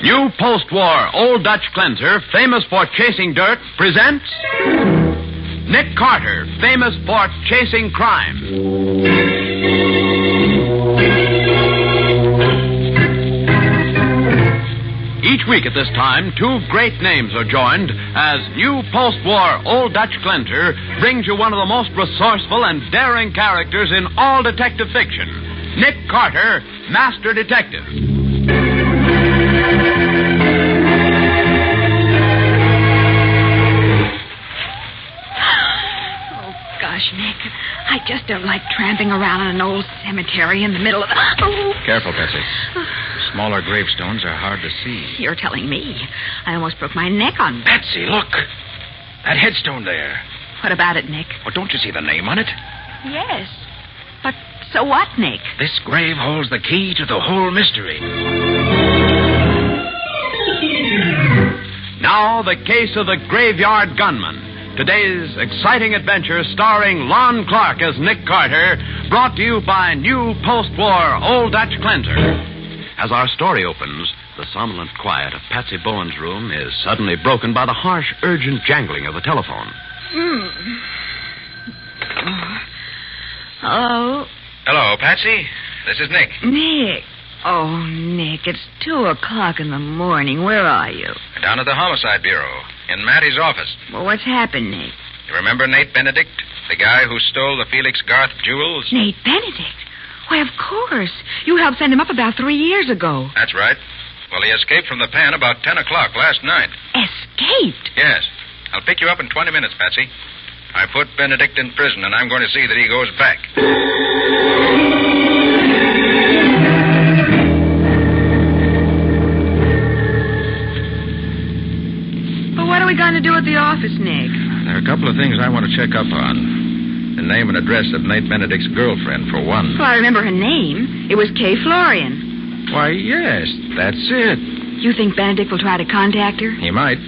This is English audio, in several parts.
New post-war Old Dutch cleanser, famous for chasing dirt, presents Nick Carter, famous for chasing crime. Each week at this time, two great names are joined as new post-war Old Dutch cleanser brings you one of the most resourceful and daring characters in all detective fiction, Nick Carter, Master Detective. Gosh, Nick, I just don't like tramping around in an old cemetery in the middle of the... Oh. Careful, Bessie. Smaller gravestones are hard to see. You're telling me. I almost broke my neck on... Betsy, look. That headstone there. What about it, Nick? Well, don't you see the name on it? Yes. But so what, Nick? This grave holds the key to the whole mystery. Now, the case of the graveyard gunman. Today's exciting adventure starring Lon Clark as Nick Carter, brought to you by new post-war Old Dutch cleanser. As our story opens, the somnolent quiet of Patsy Bowen's room is suddenly broken by the harsh, urgent jangling of the telephone. Hello? Hello, Patsy. This is Nick. Nick. Oh, Nick, it's 2:00 in the morning. Where are you? Down at the Homicide Bureau, in Mattie's office. Well, what's happened, Nick? You remember Nate Benedict, the guy who stole the Felix Garth jewels? Nate Benedict? Why, of course. You helped send him up about 3 years ago. That's right. Well, he escaped from the pen about 10 o'clock last night. Escaped? Yes. I'll pick you up in 20 minutes, Patsy. I put Benedict in prison, and I'm going to see that he goes back. Well, what are we going to do at the office, Nick? There are a couple of things I want to check up on. The name and address of Nate Benedict's girlfriend, for one. Well, I remember her name. It was Kay Florian. Why, yes, that's it. You think Benedict will try to contact her? He might.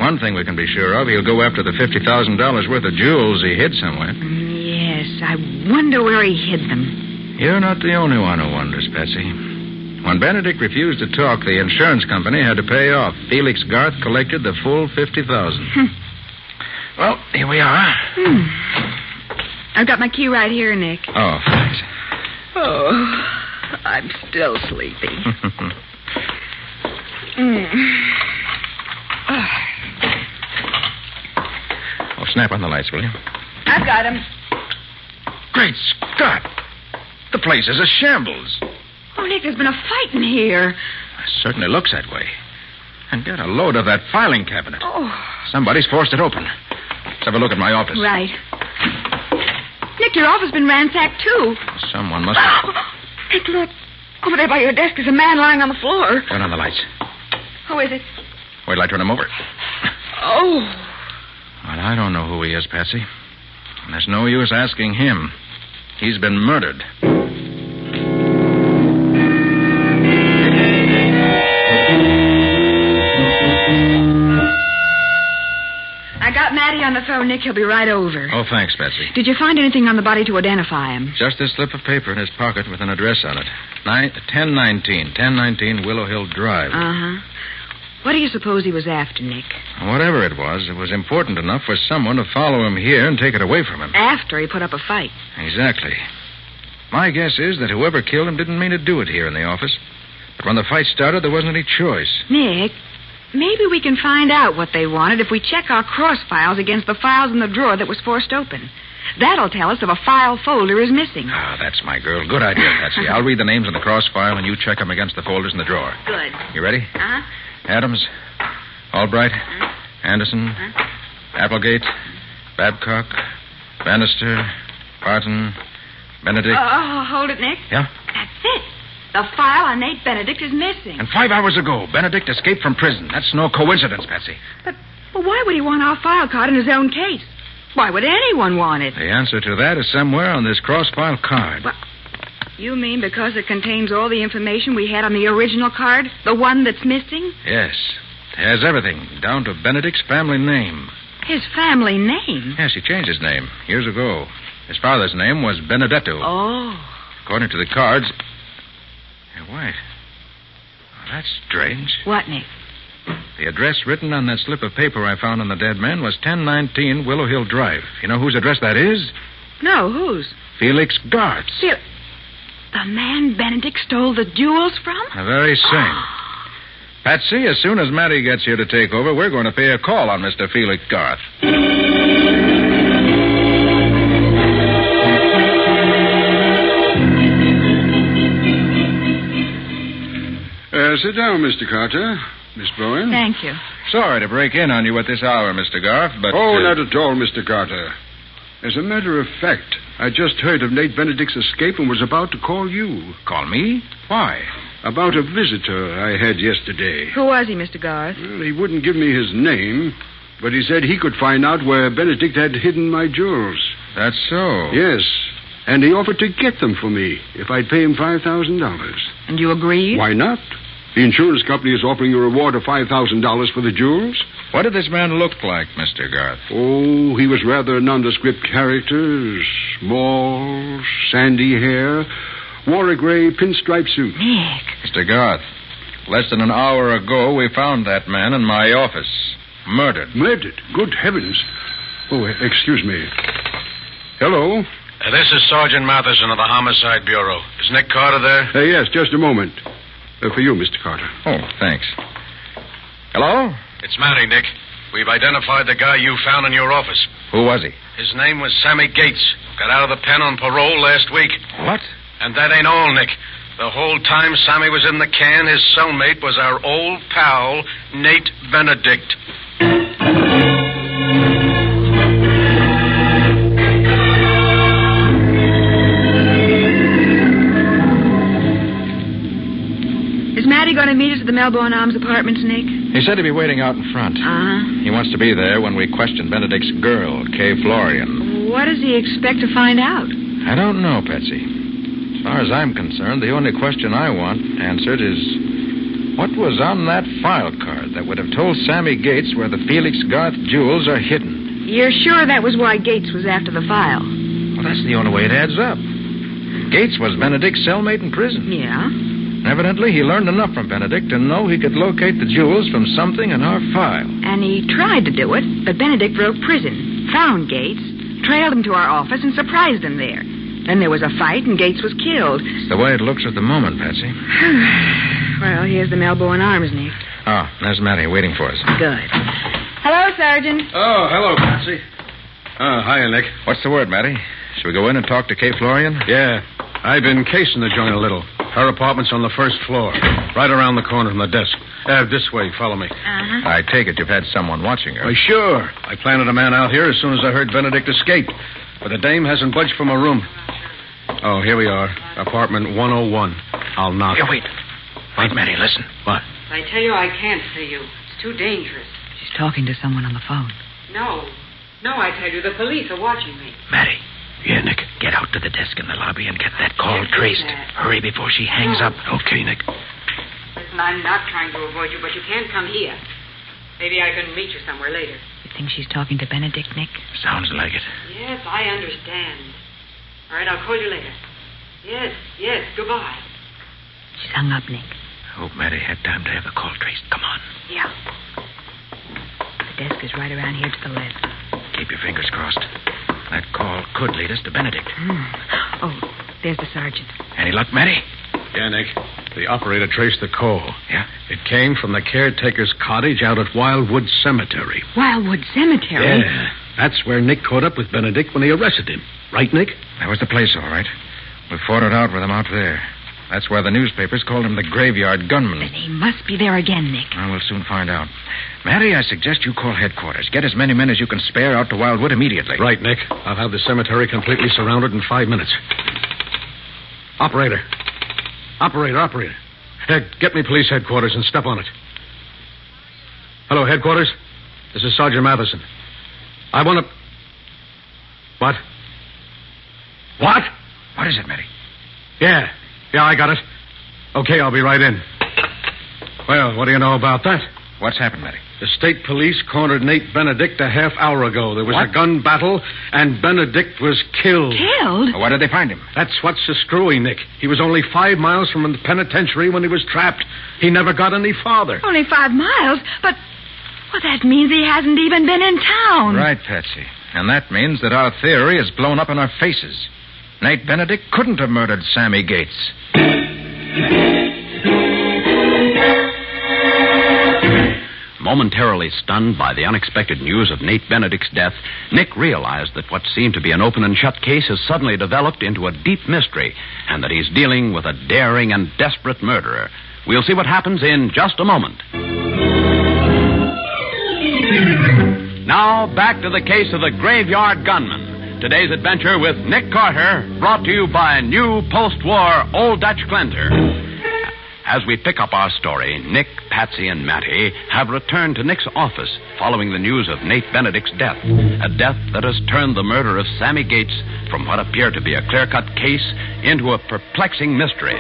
One thing we can be sure of, he'll go after the $50,000 worth of jewels he hid somewhere. Yes, I wonder where he hid them. You're not the only one who wonders, Patsy. When Benedict refused to talk, the insurance company had to pay off. Felix Garth collected the full $50,000. Well, here we are. I've got my key right here, Nick. Oh, thanks. Oh, I'm still sleepy. Oh, snap on the lights, will you? I've got him. Great Scott! The place is a shambles. Oh, Nick, there's been a fight in here. It certainly looks that way. And get a load of that filing cabinet. Oh. Somebody's forced it open. Let's have a look at my office. Right. Nick, your office has been ransacked, too. Someone must have... Nick, look. Over there by your desk is a man lying on the floor. Turn on the lights. Who is it? Wait till I turn him over. Oh. Well, I don't know who he is, Patsy. And there's no use asking him. He's been murdered. I got Matty on the phone, Nick. He'll be right over. Oh, thanks, Patsy. Did you find anything on the body to identify him? Just this slip of paper in his pocket with an address on it. 1019 Willow Hill Drive. Uh-huh. What do you suppose he was after, Nick? Whatever it was important enough for someone to follow him here and take it away from him. After he put up a fight. Exactly. My guess is that whoever killed him didn't mean to do it here in the office. But when the fight started, there wasn't any choice. Nick, maybe we can find out what they wanted if we check our cross files against the files in the drawer that was forced open. That'll tell us if a file folder is missing. Ah, that's my girl. Good idea, Patsy. I'll read the names in the cross file and you check them against the folders in the drawer. Good. You ready? Uh-huh. Adams, Albright, Anderson, Applegate, Babcock, Bannister, Barton, Benedict. Oh, hold it, Nick. Yeah? That's it. The file on Nate Benedict is missing. And 5 hours ago, Benedict escaped from prison. That's no coincidence, Patsy. But why would he want our file card in his own case? Why would anyone want it? The answer to that is somewhere on this cross-file card. What? You mean because it contains all the information we had on the original card? The one that's missing? Yes. It has everything, down to Benedict's family name. His family name? Yes, he changed his name years ago. His father's name was Benedetto. Oh. According to the cards... Hey, wait. That's strange. What, Nick? The address written on that slip of paper I found on the dead man was 1019 Willow Hill Drive. You know whose address that is? No, whose? Felix Garth's. The man Benedict stole the jewels from? The very same. Patsy, as soon as Matty gets here to take over, we're going to pay a call on Mr. Felix Garth. Sit down, Mr. Carter. Miss Bowen. Thank you. Sorry to break in on you at this hour, Mr. Garth, but... Oh, not at all, Mr. Carter. As a matter of fact, I just heard of Nate Benedict's escape and was about to call you. Call me? Why? About a visitor I had yesterday. Who was he, Mr. Garth? Well, he wouldn't give me his name, but he said he could find out where Benedict had hidden my jewels. That's so. Yes, and he offered to get them for me if I'd pay him $5,000. And you agreed? Why not? The insurance company is offering a reward of $5,000 for the jewels. What did this man look like, Mr. Garth? Oh, he was rather a nondescript character. Small, sandy hair. Wore a gray pinstripe suit. Nick. Mr. Garth, less than an hour ago, we found that man in my office. Murdered. Murdered? Good heavens. Oh, excuse me. Hello? This is Sergeant Matheson of the Homicide Bureau. Is Nick Carter there? Yes, just a moment. For you, Mr. Carter. Oh, thanks. Hello? It's Matty, Nick. We've identified the guy you found in your office. Who was he? His name was Sammy Gates. Got out of the pen on parole last week. What? And that ain't all, Nick. The whole time Sammy was in the can, his cellmate was our old pal, Nate Benedict. Is Matty going to meet us at the Melbourne Arms apartments, Nick? He said he'd be waiting out in front. Uh-huh. He wants to be there when we question Benedict's girl, Kay Florian. What does he expect to find out? I don't know, Patsy. As far as I'm concerned, the only question I want answered is... what was on that file card that would have told Sammy Gates where the Felix Garth jewels are hidden? You're sure that was why Gates was after the file? Well, that's the only way it adds up. Gates was Benedict's cellmate in prison. Yeah? Evidently, he learned enough from Benedict to know he could locate the jewels from something in our file. And he tried to do it, but Benedict broke prison, found Gates, trailed him to our office, and surprised him there. Then there was a fight, and Gates was killed. It's the way it looks at the moment, Patsy. Well, here's the Melbourne Arms, Nick. Oh, there's Matty waiting for us. Good. Hello, Sergeant. Oh, hello, Patsy. Hiya, Nick. What's the word, Matty? Should we go in and talk to Kay Florian? Yeah. I've been casing the joint a little. Her apartment's on the first floor, right around the corner from the desk. This way, follow me. Uh-huh. I take it you've had someone watching her. Why, sure. I planted a man out here as soon as I heard Benedict escape. But the dame hasn't budged from her room. Oh, here we are. Apartment 101. I'll knock. Here, wait. Wait, Matty, listen. What? I tell you, I can't see you. It's too dangerous. She's talking to someone on the phone. No, I tell you, the police are watching me. Matty. Yeah, Nick. Get out to the desk in the lobby and get that call Can't do traced. that. Hurry before she hangs up. Okay, Nick. Listen, I'm not trying to avoid you, but you can't come here. Maybe I can meet you somewhere later. You think she's talking to Benedict, Nick? Sounds like it. Yes, I understand. All right, I'll call you later. Yes, goodbye. She's hung up, Nick. I hope Matty had time to have the call traced. Come on. Yeah. The desk is right around here to the left. Keep your fingers crossed. That call could lead us to Benedict. Oh, there's the sergeant. Any luck, Matty? Yeah, Nick. The operator traced the call. Yeah? It came from the caretaker's cottage out at Wildwood Cemetery. Wildwood Cemetery? Yeah. That's where Nick caught up with Benedict when he arrested him. Right, Nick? That was the place, all right. We fought it out with him out there. That's why the newspapers called him the graveyard gunman. Then he must be there again, Nick. Well, we'll soon find out. Matty, I suggest you call headquarters. Get as many men as you can spare out to Wildwood immediately. Right, Nick. I'll have the cemetery completely surrounded in 5 minutes. Operator. Get me police headquarters and step on it. Hello, headquarters. This is Sergeant Matheson. I want to... What? What is it, Matty? Yeah, I got it. Okay, I'll be right in. Well, what do you know about that? What's happened, Matty? The state police cornered Nate Benedict a half hour ago. There was What? a gun battle, and Benedict was killed. Killed? Where did they find him? That's what's so screwy, Nick. He was only 5 miles from the penitentiary when he was trapped. He never got any farther. Only 5 miles? But, well, that means he hasn't even been in town. Right, Patsy. And that means that our theory is blown up in our faces. Nate Benedict couldn't have murdered Sammy Gates. Momentarily stunned by the unexpected news of Nate Benedict's death, Nick realized that what seemed to be an open and shut case has suddenly developed into a deep mystery, and that he's dealing with a daring and desperate murderer. We'll see what happens in just a moment. Now, back to the case of the Graveyard Gunman. Today's adventure with Nick Carter, brought to you by new post-war Old Dutch cleanser. As we pick up our story, Nick, Patsy, and Matty have returned to Nick's office following the news of Nate Benedict's death, a death that has turned the murder of Sammy Gates from what appeared to be a clear-cut case into a perplexing mystery.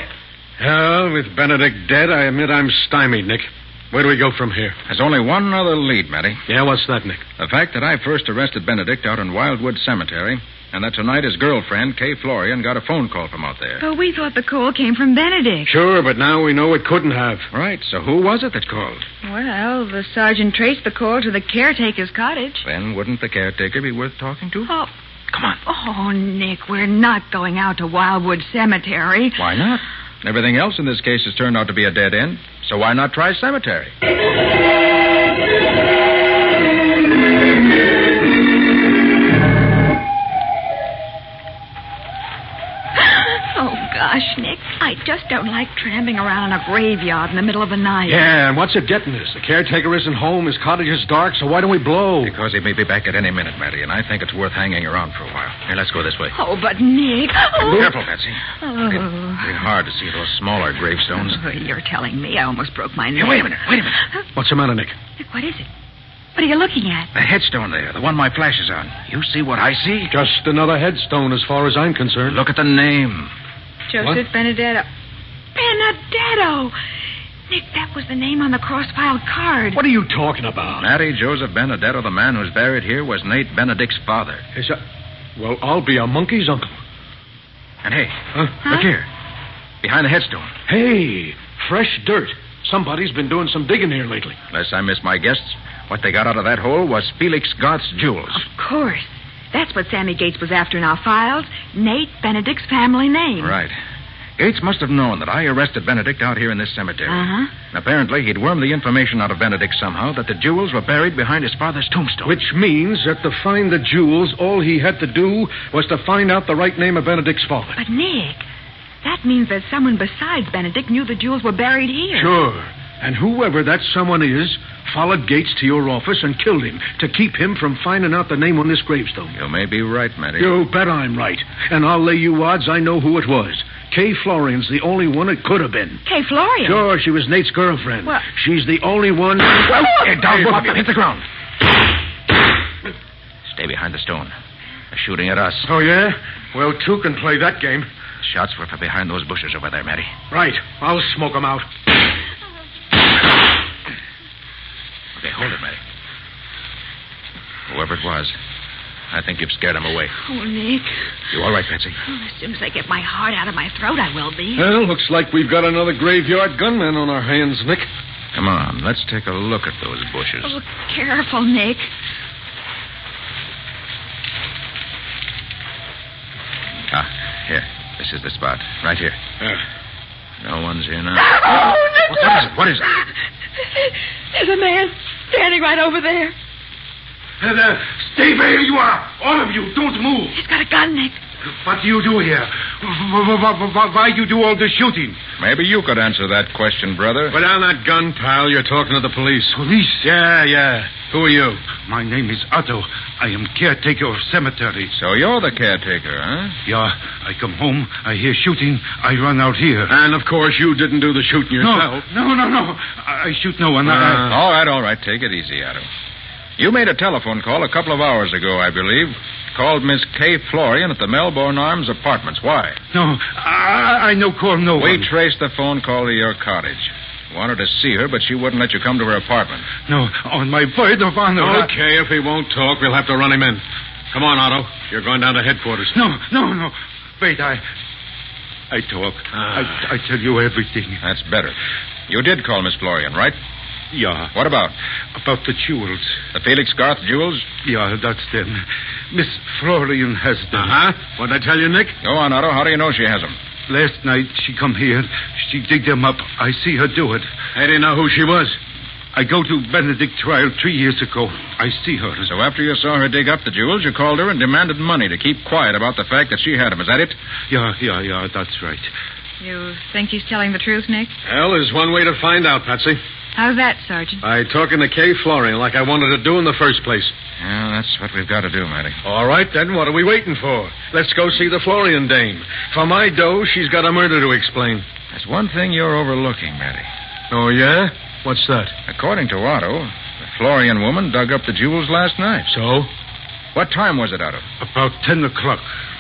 Well, with Benedict dead, I admit I'm stymied, Nick. Where do we go from here? There's only one other lead, Matty. Yeah, what's that, Nick? The fact that I first arrested Benedict out in Wildwood Cemetery, and that tonight his girlfriend, Kay Florian, got a phone call from out there. But we thought the call came from Benedict. Sure, but now we know it couldn't have. Right, so who was it that called? Well, the sergeant traced the call to the caretaker's cottage. Then wouldn't the caretaker be worth talking to? Oh, Come on. oh, Nick, we're not going out to Wildwood Cemetery. Why not? Everything else in this case has turned out to be a dead end, so why not try cemetery? Oh, gosh, Nick, I just don't like tramping around in a graveyard in the middle of the night. Yeah, and what's it getting us? The caretaker isn't home, his cottage is dark, so why don't we blow? Because he may be back at any minute, Matty, and I think it's worth hanging around for a while. Here, let's go this way. Oh, but Nick... Oh. Careful, Patsy. Oh. It's very hard to see those smaller gravestones. Oh, you're telling me I almost broke my neck. Hey, wait a minute. What's the matter, Nick? Nick, what is it? What are you looking at? The headstone there, the one my flash is on. You see what I see? Just another headstone as far as I'm concerned. Look at the name. Joseph Benedetto. Benedetto! Nick, that was the name on the cross-filed card. What are you talking about? Matty Joseph Benedetto, the man who's buried here, was Nate Benedict's father. Is that... Well, I'll be a monkey's uncle. And hey, look here. Behind the headstone. Hey, fresh dirt. Somebody's been doing some digging here lately. Unless I miss my guests, what they got out of that hole was Felix Garth's jewels. Of course. That's what Sammy Gates was after in our files. Nate Benedict's family name. Right. Gates must have known that I arrested Benedict out here in this cemetery. Uh-huh. And apparently, he'd wormed the information out of Benedict somehow that the jewels were buried behind his father's tombstone. Which means that to find the jewels, all he had to do was to find out the right name of Benedict's father. But, Nick, that means that someone besides Benedict knew the jewels were buried here. Sure. And whoever that someone is followed Gates to your office and killed him to keep him from finding out the name on this gravestone. You may be right, Matty. You bet I'm right. And I'll lay you odds I know who it was. Kay Florian's the only one it could have been. Kay Florian? Sure, she was Nate's girlfriend. Well- She's the only one... Hey, down, both of you. Hit the ground. Stay behind the stone. They're shooting at us. Oh, yeah? Well, two can play that game. Shots were from behind those bushes over there, Matty. Right. I'll smoke them out. Okay, hold it, Matty. Whoever it was, I think you've scared him away. Oh, Nick. You all right, Patsy? Oh, as soon as I get my heart out of my throat, I will be. Well, looks like we've got another graveyard gunman on our hands, Nick. Come on, let's take a look at those bushes. Oh, careful, Nick. Here. This is the spot. Right here. No one's here now. Oh, Nick! What is it? There's a man standing right over there. Stay where you are. All of you, don't move. He's got a gun, Nick. What do you do here? Why you do all the shooting? Maybe you could answer that question, brother. Put down that gun, pal. You're talking to the police. Police? Yeah. Who are you? My name is Otto. I am caretaker of cemetery. So you're the caretaker, huh? Yeah, I come home. I hear shooting. I run out here. And, of course, you didn't do the shooting yourself. No. I shoot no one. All right. Take it easy, Otto. You made a telephone call a couple of hours ago, I believe. Called Miss Kay Florian at the Melbourne Arms Apartments. Why? No, I no call no We one. traced the phone call to your cottage. Wanted to see her, but she wouldn't let you come to her apartment. No, on my word of honor. Okay, if he won't talk, we'll have to run him in. Come on, Otto. You're going down to headquarters. No. Wait, I talk. I tell you everything. That's better. You did call Miss Florian, right? Yeah. What about? About the jewels. The Felix Garth jewels? Yeah, that's them. Miss Florian has them. Uh-huh. What'd I tell you, Nick? Go on, Otto. How do you know she has them? Last night, she come here. She dig them up. I see her do it. I didn't know who she was. I go to Benedict trial 3 years ago. I see her. So after you saw her dig up the jewels, you called her and demanded money to keep quiet about the fact that she had them. Is that it? Yeah, that's right. You think he's telling the truth, Nick? Well, there's one way to find out, Patsy. How's that, Sergeant? By talking to Kay Florian like I wanted to do in the first place. Yeah, that's what we've got to do, Matty. All right, then, what are we waiting for? Let's go see the Florian dame. For my dough, she's got a murder to explain. There's one thing you're overlooking, Matty. Oh, yeah? What's that? According to Otto, the Florian woman dug up the jewels last night. So? What time was it, Otto? About 10 o'clock.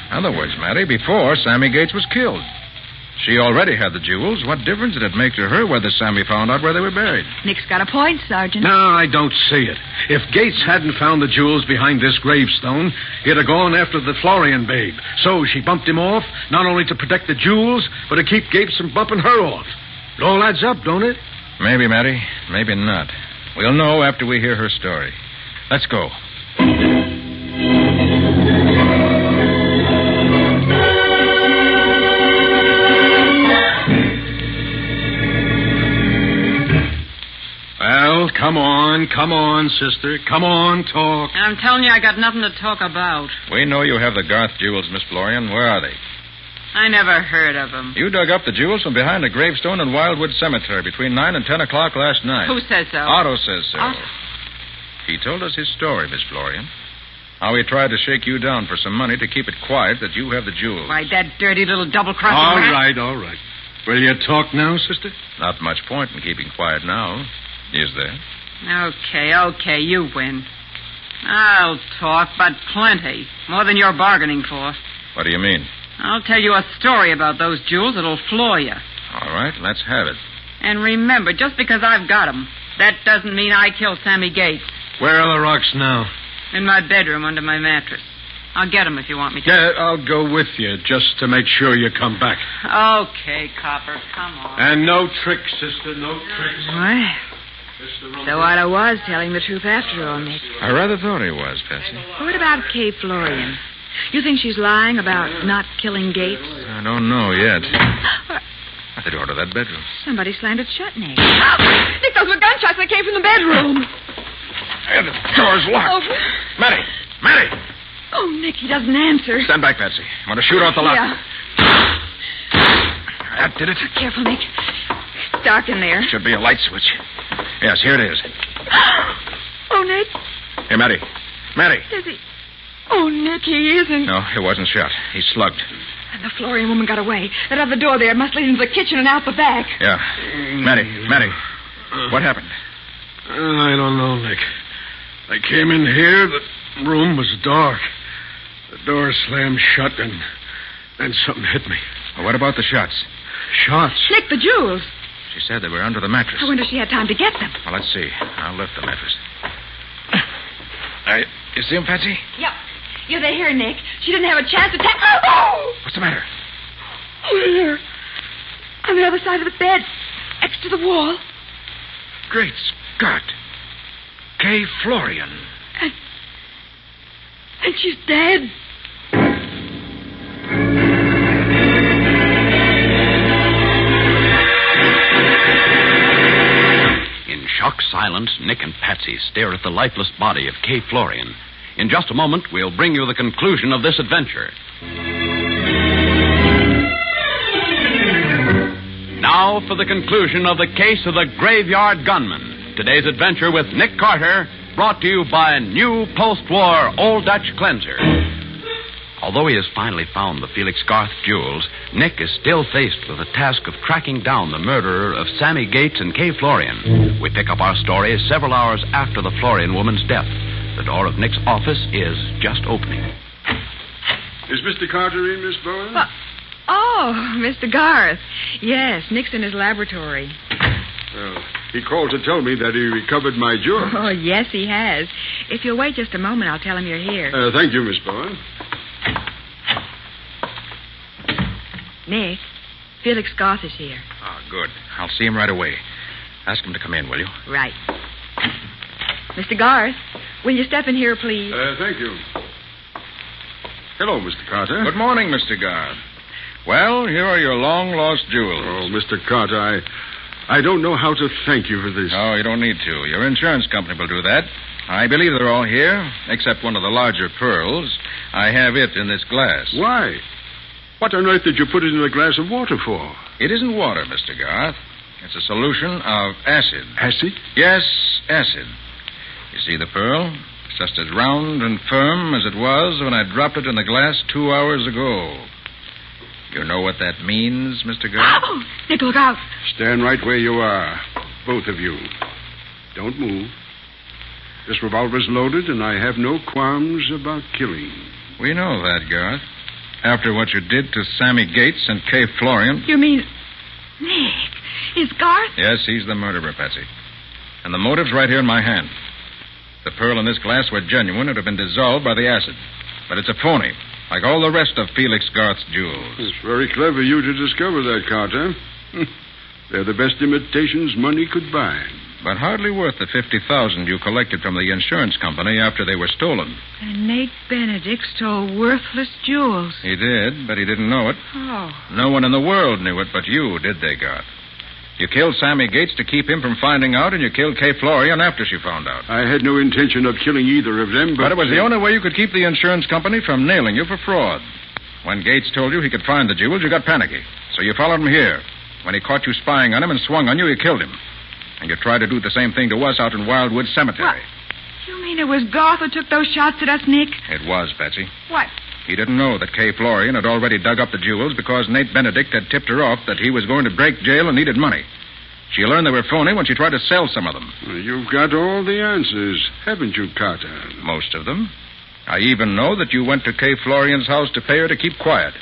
In other words, Matty, before Sammy Gates was killed. She already had the jewels. What difference did it make to her whether Sammy found out where they were buried? Nick's got a point, Sergeant. No, I don't see it. If Gates hadn't found the jewels behind this gravestone, he'd have gone after the Florian babe. So she bumped him off, not only to protect the jewels, but to keep Gates from bumping her off. It all adds up, don't it? Maybe, Matty. Maybe not. We'll know after we hear her story. Let's go. Well, come on, sister. Come on, talk. I'm telling you, I got nothing to talk about. We know you have the Garth jewels, Miss Florian. Where are they? I never heard of them. You dug up the jewels from behind a gravestone in Wildwood Cemetery between 9 and 10 o'clock last night. Who says so? Otto says so. Otto? He told us his story, Miss Florian. How he tried to shake you down for some money to keep it quiet that you have the jewels. Why, that dirty little double-crossing All rat. right. Will you talk now, sister? Not much point in keeping quiet now, is there? Okay, you win. I'll talk, but plenty. More than you're bargaining for. What do you mean? I'll tell you a story about those jewels that'll floor you. All right, let's have it. And remember, just because I've got them, that doesn't mean I killed Sammy Gates. Where are the rocks now? In my bedroom under my mattress. I'll get them if you want me to. Yeah, I'll go with you just to make sure you come back. Okay, Copper, come on. And no tricks, sister, no tricks. What? So Otto was telling the truth after all, Nick. I rather thought he was, Patsy. What about Kay Florian? You think she's lying about not killing Gates? I don't know yet. At the door to that bedroom. Somebody slammed it shut, Nick. Nick, those were gunshots that came from the bedroom. Hey, the door's locked. Oh. Matty! Oh, Nick, he doesn't answer. Stand back, Patsy. I'm going to shoot out the lock. Yeah. That did it. Careful, Nick. It's dark in there. Should be a light switch. Yes, here it is. Oh, Nick. Hey, Matty. Is he... Oh, Nick, he isn't. No, he wasn't shot. He's slugged. And the Florian woman got away. That other door there must lead into the kitchen and out the back. Yeah. Matty. What happened? I don't know, Nick. I came in here, the room was dark. The door slammed shut, and then something hit me. Well, what about the shots? Shots? Nick, the jewels. She said they were under the mattress. I wonder if she had time to get them. Well, let's see. I'll lift the mattress. You see him, Patsy? Yep. Yeah, they're here, Nick. She didn't have a chance to take... Oh! What's the matter? Oh, here. On the other side of the bed. Next to the wall. Great Scott. Kay Florian. And she's dead. In shocked silence, Nick and Patsy stare at the lifeless body of Kay Florian. In just a moment, we'll bring you the conclusion of this adventure. Now for the conclusion of the case of the Graveyard Gunman. Today's adventure with Nick Carter, brought to you by new post-war Old Dutch Cleanser. Although he has finally found the Felix Garth jewels, Nick is still faced with the task of tracking down the murderer of Sammy Gates and Kay Florian. We pick up our story several hours after the Florian woman's death. The door of Nick's office is just opening. Is Mr. Carter in, Miss Bowen? Oh, Mr. Garth. Yes, Nick's in his laboratory. He called to tell me that he recovered my jewels. Oh, yes, he has. If you'll wait just a moment, I'll tell him you're here. Thank you, Miss Bowen. Nick, Felix Garth is here. Oh, good. I'll see him right away. Ask him to come in, will you? Right. Mr. Garth, will you step in here, please? Thank you. Hello, Mr. Carter. Good morning, Mr. Garth. Well, here are your long-lost jewels. Oh, Mr. Carter, I don't know how to thank you for this. Oh, you don't need to. Your insurance company will do that. I believe they're all here, except one of the larger pearls. I have it in this glass. Why? What on earth did you put it in a glass of water for? It isn't water, Mr. Garth. It's a solution of acid. Acid? Yes, acid. You see the pearl? It's just as round and firm as it was when I dropped it in the glass 2 hours ago. You know what that means, Mr. Garth? Oh, Nick, look out. Stand right where you are, both of you. Don't move. This revolver's loaded, and I have no qualms about killing. We know that, Garth. After what you did to Sammy Gates and Kay Florian. You mean... Nick, is Garth... Yes, he's the murderer, Patsy. And the motive's right here in my hand. The pearl in this glass were genuine. It would have been dissolved by the acid. But it's a phony, like all the rest of Felix Garth's jewels. It's very clever of you to discover that, Carter. They're the best imitations money could buy. But hardly worth the $50,000 you collected from the insurance company after they were stolen. And Nate Benedict stole worthless jewels. He did, but he didn't know it. Oh. No one in the world knew it but you, did they, Garth? You killed Sammy Gates to keep him from finding out, and you killed Kay Florian after she found out. I had no intention of killing either of them, But it was the only way you could keep the insurance company from nailing you for fraud. When Gates told you he could find the jewels, you got panicky. So you followed him here. When he caught you spying on him and swung on you, you killed him. And you tried to do the same thing to us out in Wildwood Cemetery. What? You mean it was Garth who took those shots at us, Nick? It was, Patsy. What? He didn't know that Kay Florian had already dug up the jewels because Nate Benedict had tipped her off that he was going to break jail and needed money. She learned they were phony when she tried to sell some of them. Well, you've got all the answers, haven't you, Carter? Most of them. I even know that you went to Kay Florian's house to pay her to keep quiet.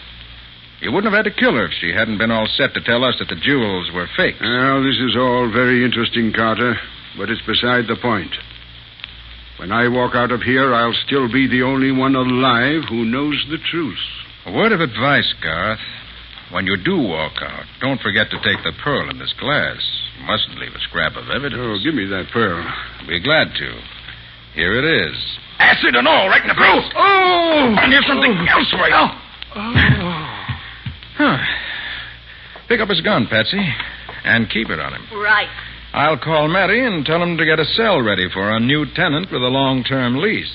You wouldn't have had to kill her if she hadn't been all set to tell us that the jewels were fake. Well, this is all very interesting, Carter, but it's beside the point. When I walk out of here, I'll still be the only one alive who knows the truth. A word of advice, Garth. When you do walk out, don't forget to take the pearl in this glass. You mustn't leave a scrap of evidence. Oh, give me that pearl. Be glad to. Here it is. Acid and all, right in the face. Oh! And here's something else right now. Huh. Pick up his gun, Patsy, and keep it on him. Right. I'll call Matty and tell him to get a cell ready for a new tenant with a long-term lease.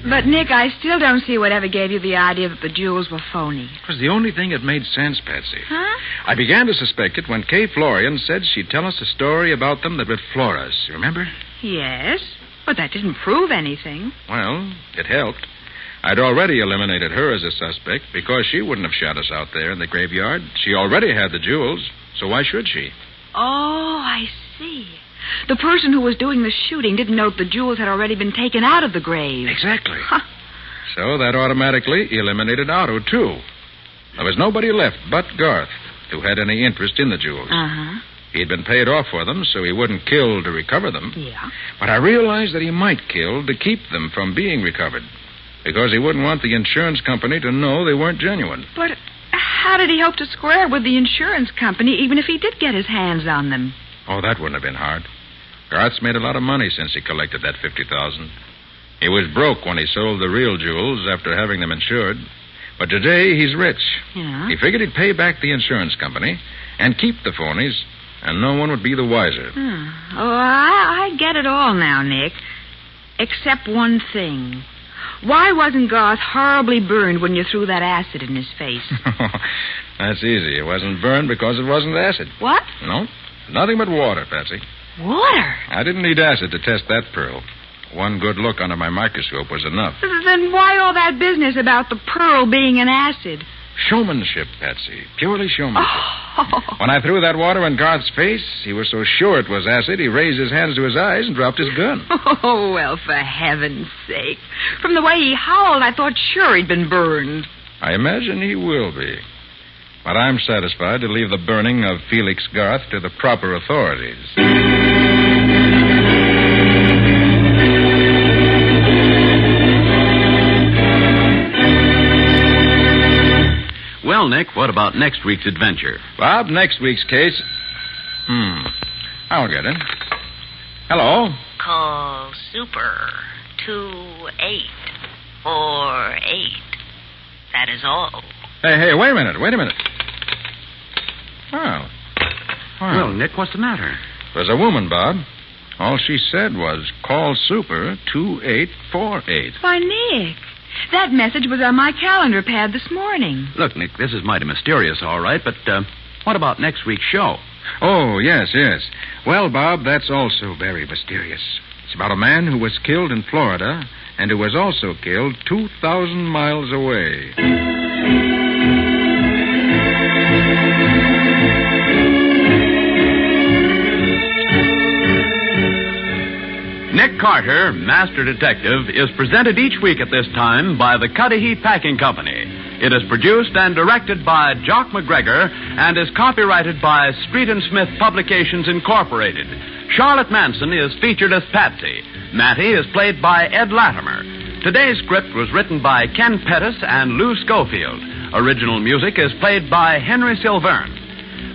But, Nick, I still don't see whatever gave you the idea that the jewels were phony. It was the only thing that made sense, Patsy. Huh? I began to suspect it when Kay Florian said she'd tell us a story about them that would floor us. You remember? Yes, but that didn't prove anything. Well, it helped. I'd already eliminated her as a suspect because she wouldn't have shot us out there in the graveyard. She already had the jewels, so why should she? Oh, I see. The person who was doing the shooting didn't know that the jewels had already been taken out of the grave. Exactly. Huh. So that automatically eliminated Otto, too. There was nobody left but Garth who had any interest in the jewels. Uh-huh. He'd been paid off for them, so he wouldn't kill to recover them. Yeah. But I realized that he might kill to keep them from being recovered, because he wouldn't want the insurance company to know they weren't genuine. But how did he hope to square with the insurance company, even if he did get his hands on them? Oh, that wouldn't have been hard. Garth's made a lot of money since he collected that $50,000. He was broke when he sold the real jewels after having them insured. But today he's rich. Yeah? He figured he'd pay back the insurance company and keep the phonies, and no one would be the wiser. Oh, I get it all now, Nick. Except one thing. Why wasn't Garth horribly burned when you threw that acid in his face? That's easy. It wasn't burned because it wasn't acid. What? No, nothing but water, Patsy. Water? I didn't need acid to test that pearl. One good look under my microscope was enough. Then why all that business about the pearl being an acid? Showmanship, Patsy. Purely showmanship. Oh. When I threw that water in Garth's face, he was so sure it was acid, he raised his hands to his eyes and dropped his gun. Oh, well, for heaven's sake. From the way he howled, I thought sure he'd been burned. I imagine he will be. But I'm satisfied to leave the burning of Felix Garth to the proper authorities. Well, Nick, what about next week's adventure? Bob, next week's case... I'll get it. Hello? Call Super 2848. That is all. Hey, wait a minute. Well, Nick, what's the matter? There's a woman, Bob. All she said was, call Super 2848. Why, Nick, that message was on my calendar pad this morning. Look, Nick, this is mighty mysterious, all right, but what about next week's show? Oh, yes. Well, Bob, that's also very mysterious. It's about a man who was killed in Florida and who was also killed 2,000 miles away. Nick Carter, Master Detective, is presented each week at this time by the Cudahy Packing Company. It is produced and directed by Jock McGregor and is copyrighted by Street & Smith Publications, Incorporated. Charlotte Manson is featured as Patsy. Mattie is played by Ed Latimer. Today's script was written by Ken Pettis and Lou Schofield. Original music is played by Henry Silverne.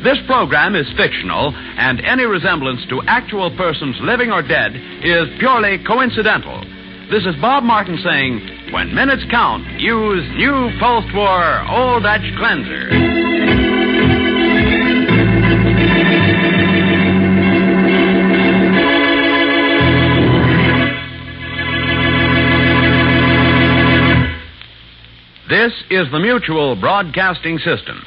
This program is fictional, and any resemblance to actual persons living or dead is purely coincidental. This is Bob Martin saying, when minutes count, use new post-war Old Dutch Cleanser. This is the Mutual Broadcasting System.